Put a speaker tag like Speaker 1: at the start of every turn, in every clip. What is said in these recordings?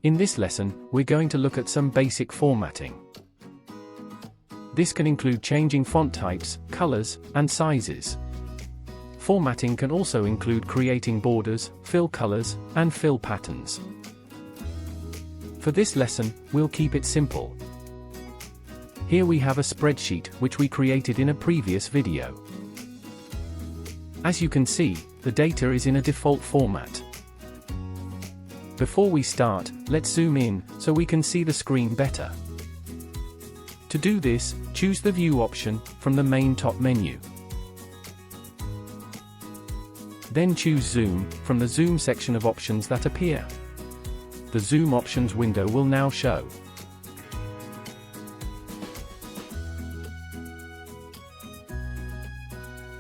Speaker 1: In this lesson, we're going to look at some basic formatting. This can include changing font types, colors, and sizes. Formatting can also include creating borders, fill colors, and fill patterns. For this lesson, we'll keep it simple. Here we have a spreadsheet which we created in a previous video. As you can see, the data is in a default format. Before we start, let's zoom in so we can see the screen better. To do this, choose the View option from the main top menu. Then choose Zoom from the Zoom section of options that appear. The Zoom options window will now show.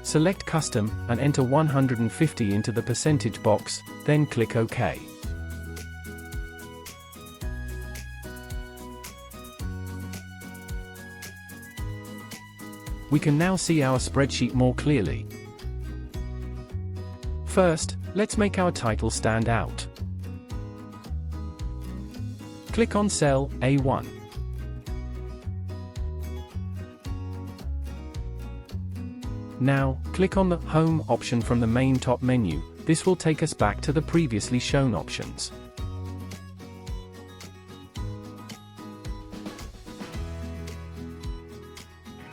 Speaker 1: Select Custom and enter 150 into the percentage box, then click OK. We can now see our spreadsheet more clearly. First, let's make our title stand out. Click on cell A1. Now, click on the Home option from the main top menu. This will take us back to the previously shown options.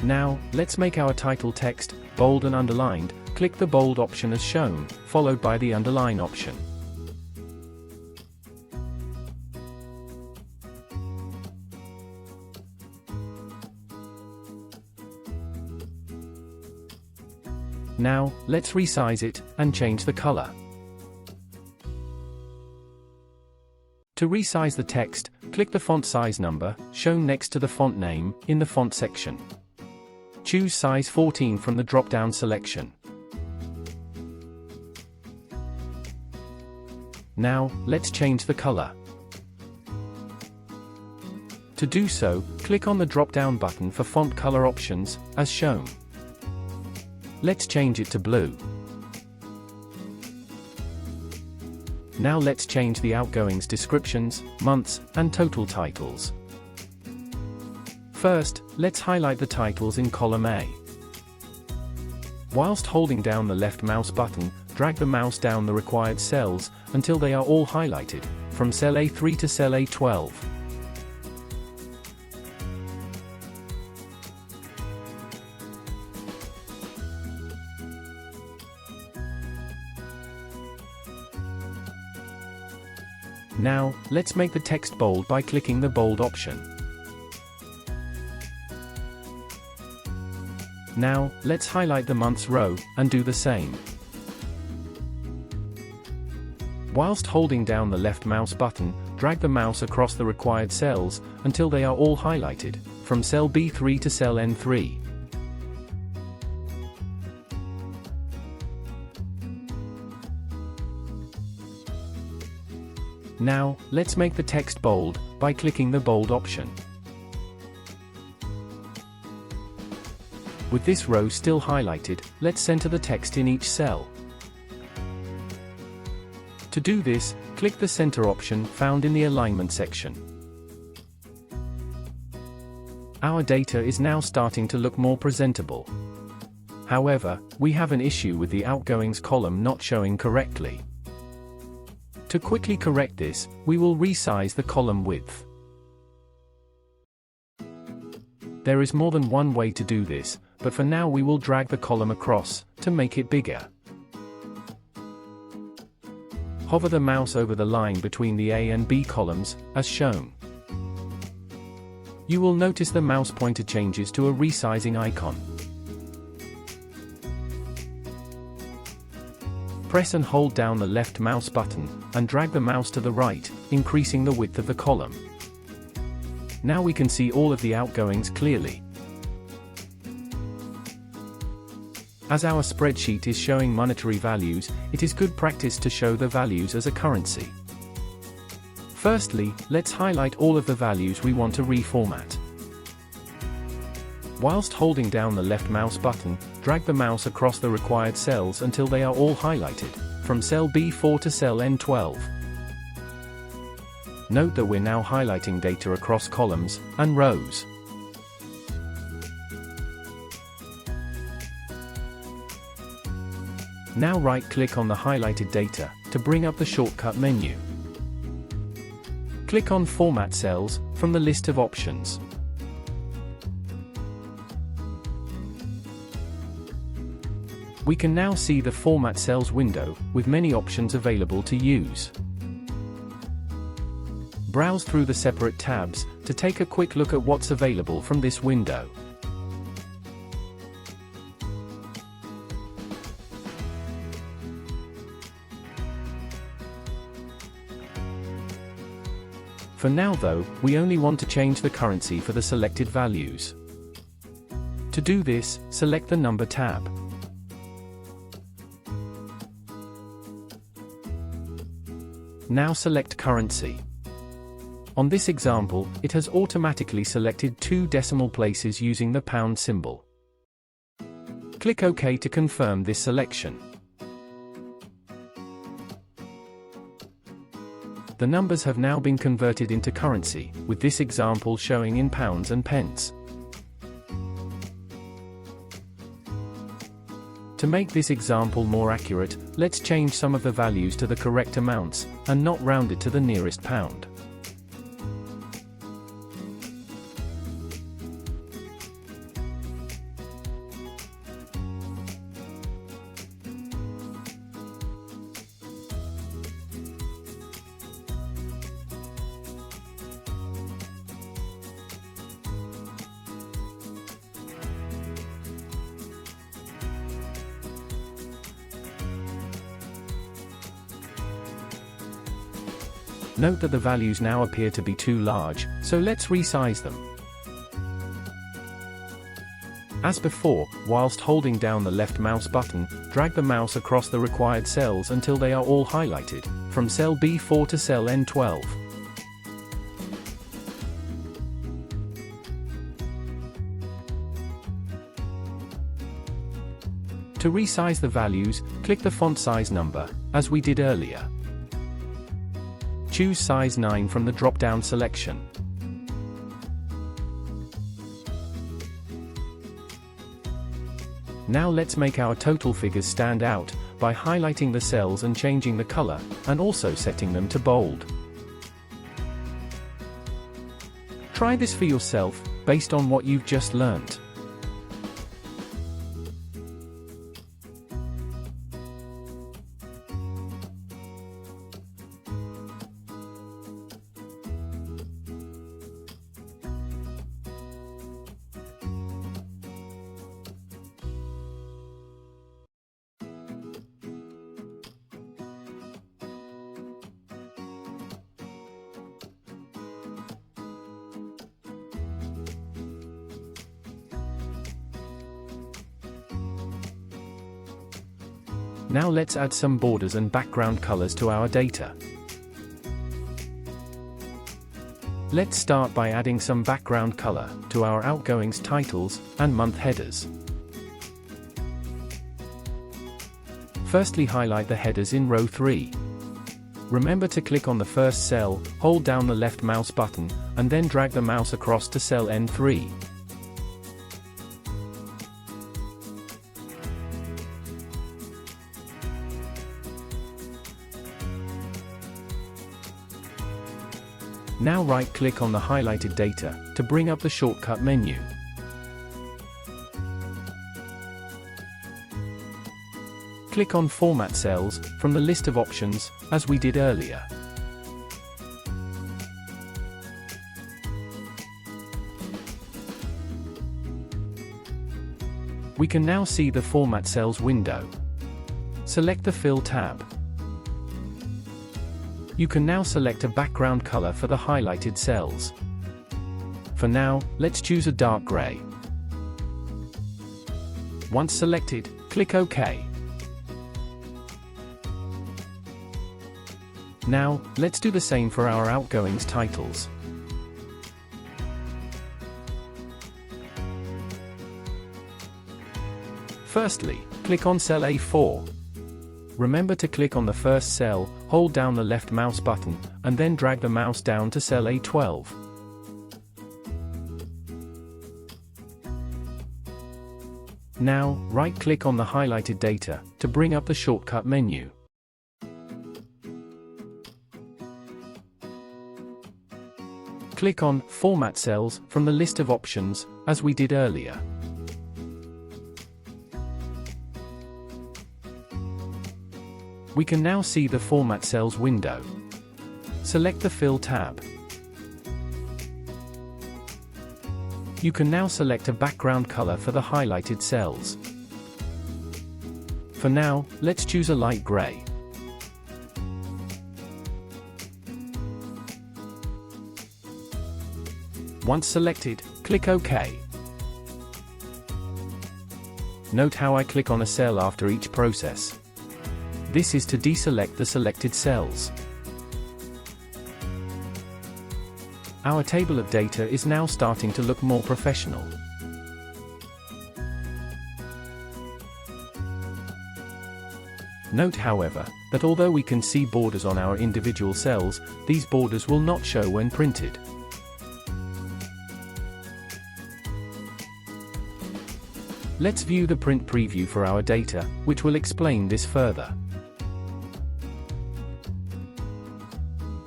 Speaker 1: Now, let's make our title text bold and underlined. Click the bold option as shown, followed by the underline option. Now, let's resize it and change the color. To resize the text, click the font size number, shown next to the font name, in the font section. Choose size 14 from the drop-down selection. Now, let's change the color. To do so, click on the drop-down button for font color options, as shown. Let's change it to blue. Now let's change the outgoings descriptions, months, and total titles. First, let's highlight the titles in column A. Whilst holding down the left mouse button, drag the mouse down the required cells until they are all highlighted, from cell A3 to cell A12. Now, let's make the text bold by clicking the bold option. Now, let's highlight the months row, and do the same. Whilst holding down the left mouse button, drag the mouse across the required cells, until they are all highlighted, from cell B3 to cell N3. Now, let's make the text bold, by clicking the bold option. With this row still highlighted, let's center the text in each cell. To do this, click the center option found in the alignment section. Our data is now starting to look more presentable. However, we have an issue with the outgoings column not showing correctly. To quickly correct this, we will resize the column width. There is more than one way to do this, but for now we will drag the column across, to make it bigger. Hover the mouse over the line between the A and B columns, as shown. You will notice the mouse pointer changes to a resizing icon. Press and hold down the left mouse button, and drag the mouse to the right, increasing the width of the column. Now we can see all of the outgoings clearly. As our spreadsheet is showing monetary values, it is good practice to show the values as a currency. Firstly, let's highlight all of the values we want to reformat. Whilst holding down the left mouse button, drag the mouse across the required cells until they are all highlighted, from cell B4 to cell N12. Note that we're now highlighting data across columns and rows. Now right-click on the highlighted data to bring up the shortcut menu. Click on Format Cells from the list of options. We can now see the Format Cells window with many options available to use. Browse through the separate tabs to take a quick look at what's available from this window. For now though, we only want to change the currency for the selected values. To do this, select the Number tab. Now select Currency. On this example, it has automatically selected 2 decimal places using the pound symbol. Click OK to confirm this selection. The numbers have now been converted into currency, with this example showing in pounds and pence. To make this example more accurate, let's change some of the values to the correct amounts, and not round it to the nearest pound. Note that the values now appear to be too large, so let's resize them. As before, whilst holding down the left mouse button, drag the mouse across the required cells until they are all highlighted, from cell B4 to cell N12. To resize the values, click the font size number, as we did earlier. Choose size 9 from the drop-down selection. Now let's make our total figures stand out by highlighting the cells and changing the color, and also setting them to bold. Try this for yourself, based on what you've just learned. Now let's add some borders and background colors to our data. Let's start by adding some background color to our outgoings titles and month headers. Firstly, highlight the headers in row 3. Remember to click on the first cell, hold down the left mouse button, and then drag the mouse across to cell N3. Now right-click on the highlighted data to bring up the shortcut menu. Click on Format Cells from the list of options, as we did earlier. We can now see the Format Cells window. Select the Fill tab. You can now select a background color for the highlighted cells. For now, let's choose a dark gray. Once selected, click OK. Now, let's do the same for our outgoings titles. Firstly, click on cell A4. Remember to click on the first cell, hold down the left mouse button, and then drag the mouse down to cell A12. Now, right-click on the highlighted data to bring up the shortcut menu. Click on Format Cells from the list of options, as we did earlier. We can now see the Format Cells window. Select the Fill tab. You can now select a background color for the highlighted cells. For now, let's choose a light gray. Once selected, click OK. Note how I click on a cell after each process. This is to deselect the selected cells. Our table of data is now starting to look more professional. Note, however, that although we can see borders on our individual cells, these borders will not show when printed. Let's view the print preview for our data, which will explain this further.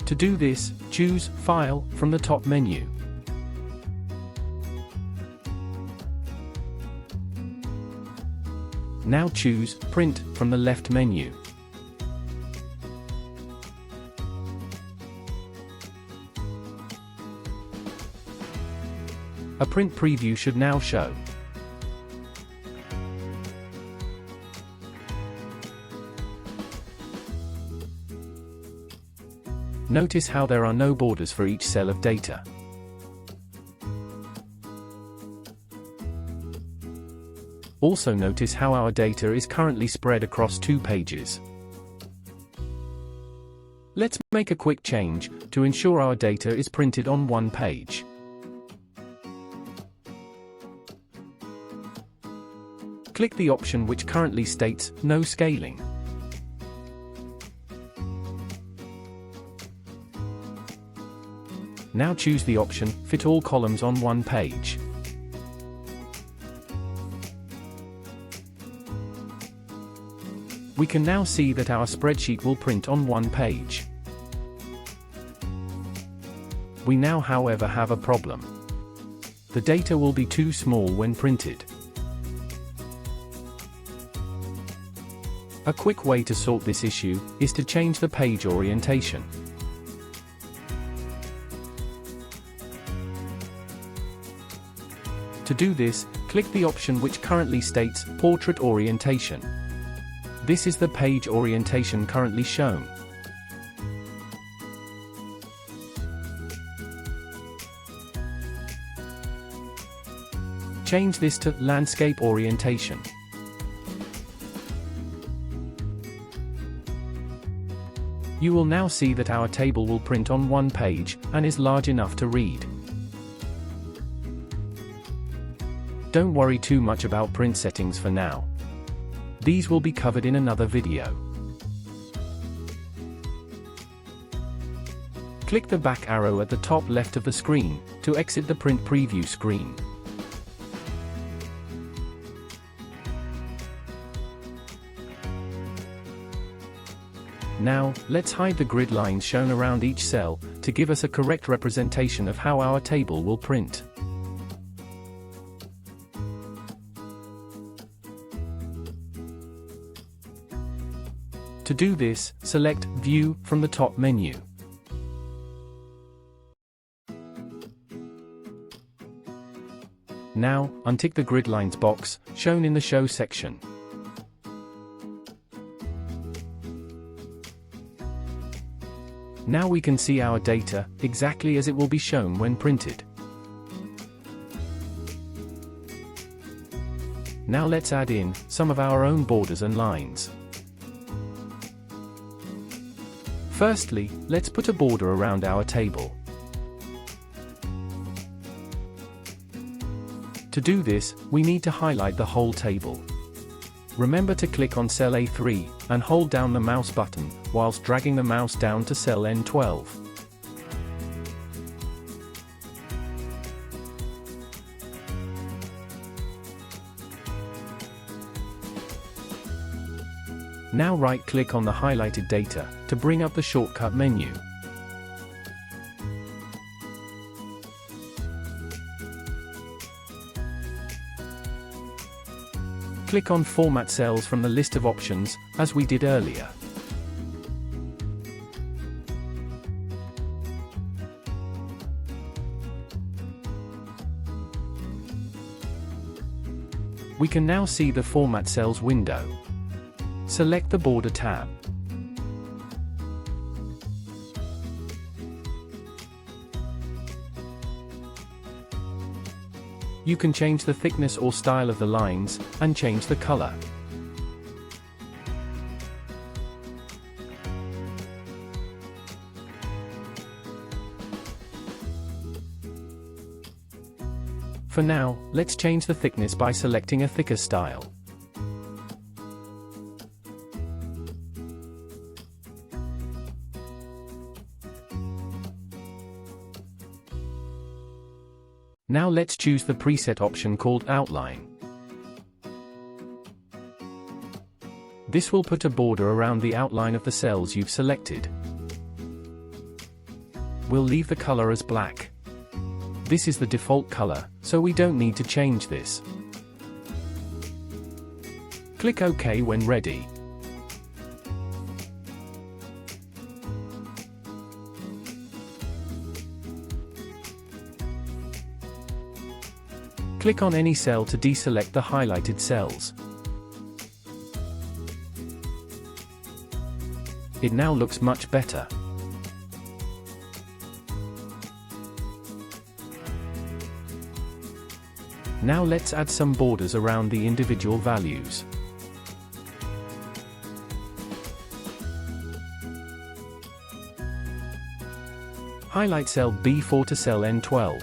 Speaker 1: To do this, choose File from the top menu. Now choose Print from the left menu. A print preview should now show. Notice how there are no borders for each cell of data. Also notice how our data is currently spread across 2 pages. Let's make a quick change to ensure our data is printed on 1 page. Click the option which currently states No Scaling. Now choose the option Fit all columns on 1 page. We can now see that our spreadsheet will print on 1 page. We now, however, have a problem. The data will be too small when printed. A quick way to sort this issue is to change the page orientation. To do this, click the option which currently states Portrait Orientation. This is the page orientation currently shown. Change this to Landscape Orientation. You will now see that our table will print on 1 page and is large enough to read. Don't worry too much about print settings for now. These will be covered in another video. Click the back arrow at the top left of the screen to exit the print preview screen. Now, let's hide the grid lines shown around each cell to give us a correct representation of how our table will print. To do this, select View from the top menu. Now, untick the grid lines box, shown in the Show section. Now we can see our data, exactly as it will be shown when printed. Now let's add in some of our own borders and lines. Firstly, let's put a border around our table. To do this, we need to highlight the whole table. Remember to click on cell A3, and hold down the mouse button, whilst dragging the mouse down to cell N12. Now right-click on the highlighted data, to bring up the shortcut menu. Click on Format Cells from the list of options, as we did earlier. We can now see the Format Cells window. Select the Border tab. You can change the thickness or style of the lines, and change the color. For now, let's change the thickness by selecting a thicker style. Now let's choose the preset option called Outline. This will put a border around the outline of the cells you've selected. We'll leave the color as black. This is the default color, so we don't need to change this. Click OK when ready. Click on any cell to deselect the highlighted cells. It now looks much better. Now let's add some borders around the individual values. Highlight cell B4 to cell N12.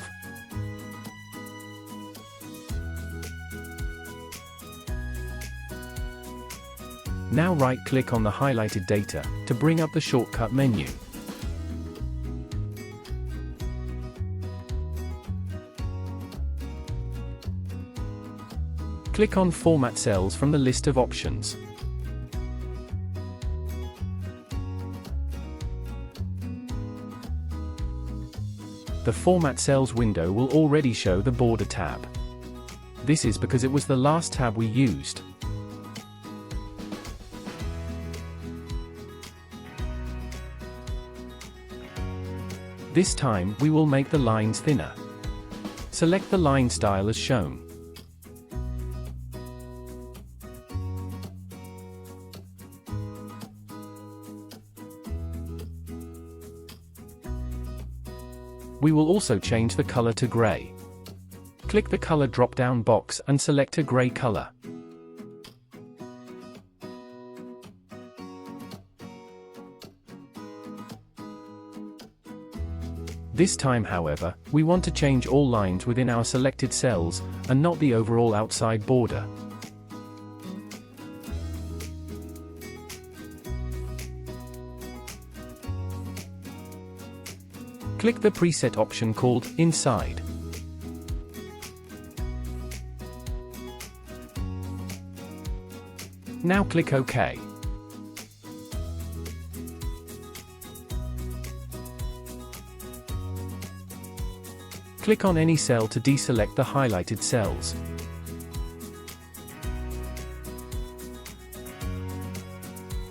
Speaker 1: Now right-click on the highlighted data, to bring up the shortcut menu. Click on Format Cells from the list of options. The Format Cells window will already show the Border tab. This is because it was the last tab we used. This time, we will make the lines thinner. Select the line style as shown. We will also change the color to gray. Click the color drop-down box and select a gray color. This time, however, we want to change all lines within our selected cells, and not the overall outside border. Click the preset option called Inside. Now click OK. Click on any cell to deselect the highlighted cells.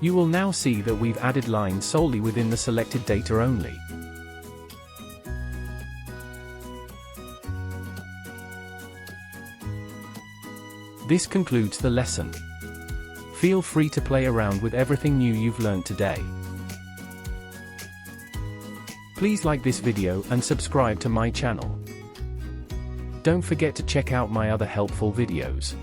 Speaker 1: You will now see that we've added lines solely within the selected data only. This concludes the lesson. Feel free to play around with everything new you've learned today. Please like this video and subscribe to my channel. Don't forget to check out my other helpful videos.